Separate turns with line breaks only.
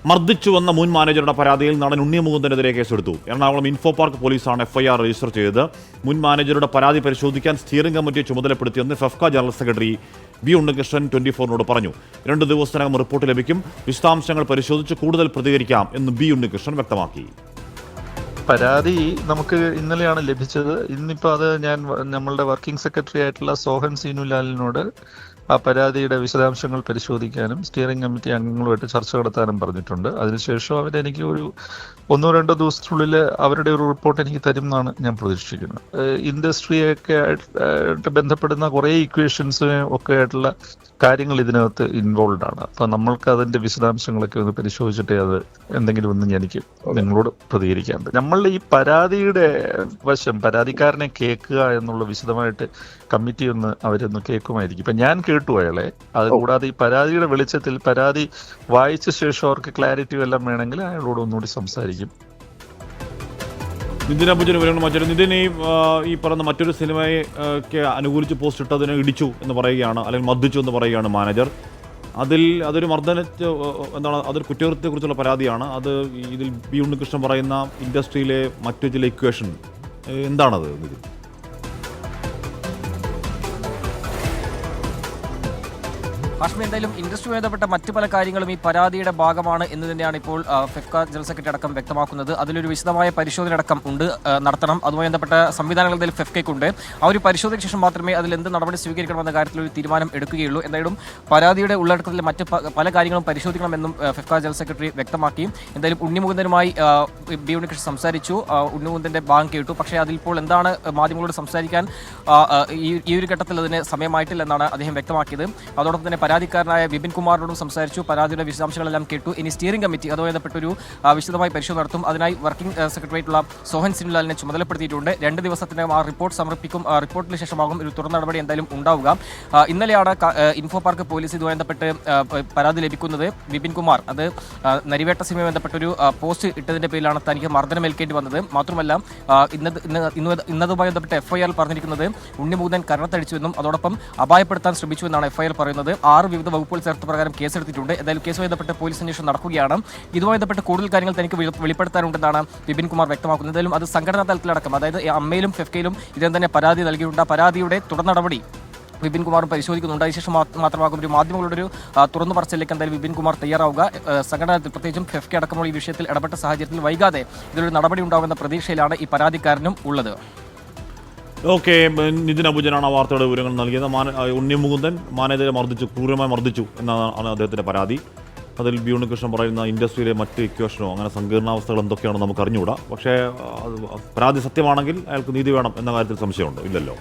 മർദ്ദിച്ചുവെന്ന മുൻ മാനേജറുടെ പരാതിയിൽ നടൻ ഉണ്ണി മുകുന്ദനെതിരെ കേസെടുത്തു. എറണാകുളം ഇൻഫോ പാർക്ക് പോലീസാണ് എഫ്ഐആർ രജിസ്റ്റർ ചെയ്തത്. മുൻ മാനേജറുടെ പരാതി പരിശോധിക്കാൻ സ്റ്റിയറിംഗ് കമ്മിറ്റിയെ ചുമതലപ്പെടുത്തിയെന്ന് FEFKA general secretary B Unnikrishnan 24 പറഞ്ഞു. 2 ദിവസത്തിനകം റിപ്പോർട്ട് ലഭിക്കും. വിശദാംശങ്ങൾ പരിശോധിച്ച് കൂടുതൽ പ്രതികരിക്കാം എന്ന് ബി ഉണ്ണികൃഷ്ണൻ വ്യക്തമാക്കി.
പരാതി നമുക്ക് ഇന്നലെയാണ് ലഭിച്ചത്. ഇന്നിപ്പോൾ അത് ഞാൻ നമ്മളുടെ വർക്കിംഗ് സെക്രട്ടറി ആയിട്ടുള്ള സോഹൻ സീനുലാലിനോട് ആ പരാതിയുടെ വിശദാംശങ്ങൾ പരിശോധിക്കാനും സ്റ്റിയറിംഗ് കമ്മിറ്റി അംഗങ്ങളുമായിട്ട് ചർച്ച നടത്താനും പറഞ്ഞിട്ടുണ്ട്. അതിനുശേഷം അവരെനിക്ക് ഒരു 1-2 ദിവസത്തിനുള്ളിൽ അവരുടെ ഒരു റിപ്പോർട്ട് എനിക്ക് തരും എന്നാണ് ഞാൻ പ്രതീക്ഷിക്കുന്നത്. ഇൻഡസ്ട്രിയൊക്കെ ആയിട്ട് ബന്ധപ്പെടുന്ന കുറേ ഇക്വേഷൻസ് ഒക്കെ ആയിട്ടുള്ള കാര്യങ്ങൾ ഇതിനകത്ത് ഇൻവോൾവ് ആണ്. അപ്പം നമ്മൾക്ക് അതിൻ്റെ വിശദാംശങ്ങളൊക്കെ ഒന്ന് പരിശോധിച്ചിട്ടേ അത് എന്തെങ്കിലും ഒന്ന് എനിക്ക് നിങ്ങളോട് പ്രതികരിക്കാറുണ്ട്. നമ്മളുടെ ഈ പരാതിയുടെ വശം, പരാതിക്കാരനെ കേൾക്കുക എന്നുള്ള വിശദമായിട്ട് കമ്മിറ്റി ഒന്ന് അവരൊന്ന് കേൾക്കുമായിരിക്കും. ഇപ്പം ഞാൻ കേട്ടു അയാളെ. അതുകൂടാതെ ഈ പരാതിയുടെ വെളിച്ചത്തിൽ പരാതി വായിച്ച ശേഷം അവർക്ക് ക്ലാരിറ്റി എല്ലാം വേണമെങ്കിൽ അയാളോട് ഒന്നുകൂടി സംസാരിക്കും.
നിതിൻ അബുജന് വിവരങ്ങൾ നിതിൻ, ഈ പറയുന്ന മറ്റൊരു സിനിമയ്ക്ക് അനുകൂലിച്ച് പോസ്റ്റ് ഇട്ടതിനെ ഇടിച്ചു എന്ന് പറയുകയാണ്, അല്ലെങ്കിൽ മർദ്ദിച്ചു എന്ന് പറയുകയാണ് മാനേജർ. അതൊരു എന്താണ്, അതൊരു കുറ്റകൃത്യത്തെക്കുറിച്ചുള്ള പരാതിയാണ്. അത് ഇതിൽ ബി ഉണ്ണികൃഷ്ണൻ പറയുന്ന ഇൻഡസ്ട്രിയിലെ മറ്റു ചില ഇക്വേഷൻ എന്താണത് നിതിൻ?
കാശ്മീർ എന്തായാലും ഇൻഡസ്ട്രിയുമായി ബന്ധപ്പെട്ട മറ്റു പല കാര്യങ്ങളും ഈ പരാതിയുടെ ഭാഗമാണ് എന്ന് തന്നെയാണ് ഇപ്പോൾ ഫെഫ്ക ജനറൽ സെക്രട്ടറി അടക്കം വ്യക്തമാക്കുന്നത്. അതിലൊരു വിശദമായ പരിശോധന അടക്കം നടത്തണം. അതുമായി ബന്ധപ്പെട്ട സംവിധാനങ്ങൾ എന്തായാലും ഫെഫ്കയ്ക്കുണ്ട്. ആ ഒരു പരിശോധനയ്ക്ക് ശേഷം മാത്രമേ അതിൽ എന്ത് നടപടി സ്വീകരിക്കണമെന്ന കാര്യത്തിൽ ഒരു തീരുമാനം എടുക്കുകയുള്ളൂ. എന്തായാലും പരാതിയുടെ ഉള്ളടക്കത്തിൽ മറ്റ് പല കാര്യങ്ങളും പരിശോധിക്കണമെന്നും ഫെഫ്ക ജനറൽ സെക്രട്ടറി വ്യക്തമാക്കി. എന്തായാലും ഉണ്ണിമുകുന്ദനുമായി ബി ഉണ്ണികൃഷ്ണൻ സംസാരിച്ചു, ഉണ്ണിമുകുന്ദന്റെ ഭാഗം കേട്ടു. പക്ഷേ അതിലിപ്പോൾ എന്താണ് മാധ്യമങ്ങളോട് സംസാരിക്കാൻ ഈ ഒരു ഘട്ടത്തിൽ അതിന് സമയമായിട്ടില്ല എന്നാണ് അദ്ദേഹം വ്യക്തമാക്കിയത്. അതോടൊപ്പം തന്നെ പരാതിക്കാരനായ വിപിൻ കുമാറിനോടും സംസാരിച്ചു, പരാതിയുടെ വിശദാംശങ്ങളെല്ലാം കേട്ടു. ഇനി സ്റ്റിയറിംഗ് കമ്മിറ്റി അതുമായി ബന്ധപ്പെട്ടൊരു വിശദമായ പരിശോധന നടത്തും. അതിനായി വർക്കിംഗ് സെക്രട്ടറിയായിട്ടുള്ള സോഹൻ സിനുലാലിനെ ചുമതലപ്പെടുത്തിയിട്ടുണ്ട്. 2 ദിവസത്തിനകം ആ റിപ്പോർട്ട് സമർപ്പിക്കും. റിപ്പോർട്ടിന് ശേഷമാകും ഒരു തുടർ നടപടി എന്തായാലും ഉണ്ടാവുക. ഇന്നലെയാണ് ഇൻഫോ പാർക്ക് പോലീസ് ഇതുമായി ബന്ധപ്പെട്ട് പരാതി ലഭിക്കുന്നത്. വിപിൻ കുമാർ അത് നരിവേട്ട സിനിമയുമായി ബന്ധപ്പെട്ടൊരു പോസ്റ്റ് ഇട്ടതിന്റെ പേരിലാണ് തനിക്ക് മർദ്ദനമേൽക്കേണ്ടി വന്നത്. മാത്രമല്ല ഇന്നതുമായി ബന്ധപ്പെട്ട് എഫ്ഐആർ പറഞ്ഞിരിക്കുന്നത് ഉണ്ണിമുകുന്ദൻ കരണത്തടിച്ചുവെന്നും അതോടൊപ്പം അപായപ്പെടുത്താൻ ശ്രമിച്ചുവെന്നാണ് എഫ്ഐആർ പറയുന്നത്. 6 വിവിധ വകുപ്പുകൾ ചേർത്ത് പ്രകാരം കേസെടുത്തിട്ടുണ്ട്. എന്തായാലും കേസുമായി ബന്ധപ്പെട്ട് പോലീസ് അന്വേഷണം നടക്കുകയാണ്. ഇതുമായി ബന്ധപ്പെട്ട് കൂടുതൽ കാര്യങ്ങൾ തനിക്ക് വെളിപ്പെടുത്താനുണ്ടെന്നാണ് വിപിൻ കുമാർ വ്യക്തമാക്കുന്നത്. എന്തായാലും അത് സംഘടനാ തലത്തിലടക്കം, അതായത് അമ്മയിലും ഫെഫ്കയിലും ഇതിന് തന്നെ പരാതി നൽകിയിട്ടുണ്ട്. പരാതിയുടെ തുടർ നടപടി വിപിൻ കുമാറും പരിശോധിക്കുന്നുണ്ട്. അതിനുശേഷം മാത്രമാകും ഒരു മാധ്യമങ്ങളുടെ ഒരു തുറന്നു പറച്ചിലേക്ക് എന്തായാലും വിപിൻ കുമാർ തയ്യാറാവുക. സംഘടനത്തിൽ പ്രത്യേകിച്ചും ഫെഫ്ക അടക്കമുള്ള ഈ വിഷയത്തിൽ ഇടപെട്ട സാഹചര്യത്തിൽ വൈകാതെ ഇതിലൊരു നടപടി ഉണ്ടാകുമെന്ന പ്രതീക്ഷയിലാണ് ഈ പരാതിക്കാരനും ഉള്ളത്.
ഓക്കെ, നിതിൻ അബുജനാണ് ആ വാർത്തയുടെ വിവരങ്ങൾ നൽകിയത്. ഉണ്ണി മുകുന്ദൻ മാനേജരെ ക്രൂരമായി മർദ്ദിച്ചു എന്നാണ് അദ്ദേഹത്തിൻ്റെ പരാതി. അതിൽ ബി ഉണ്ണികൃഷ്ണൻ പറയുന്ന ഇൻഡസ്ട്രിയിലെ മറ്റ് ഇക്വേഷനോ അങ്ങനെ സങ്കീർണാവസ്ഥകൾ എന്തൊക്കെയാണെന്ന് നമുക്ക് അറിഞ്ഞുകൂടാ. പക്ഷേ പരാതി സത്യമാണെങ്കിൽ അയാൾക്ക് നീതി വേണം എന്ന കാര്യത്തിൽ സംശയമുണ്ടോ? ഇല്ലല്ലോ.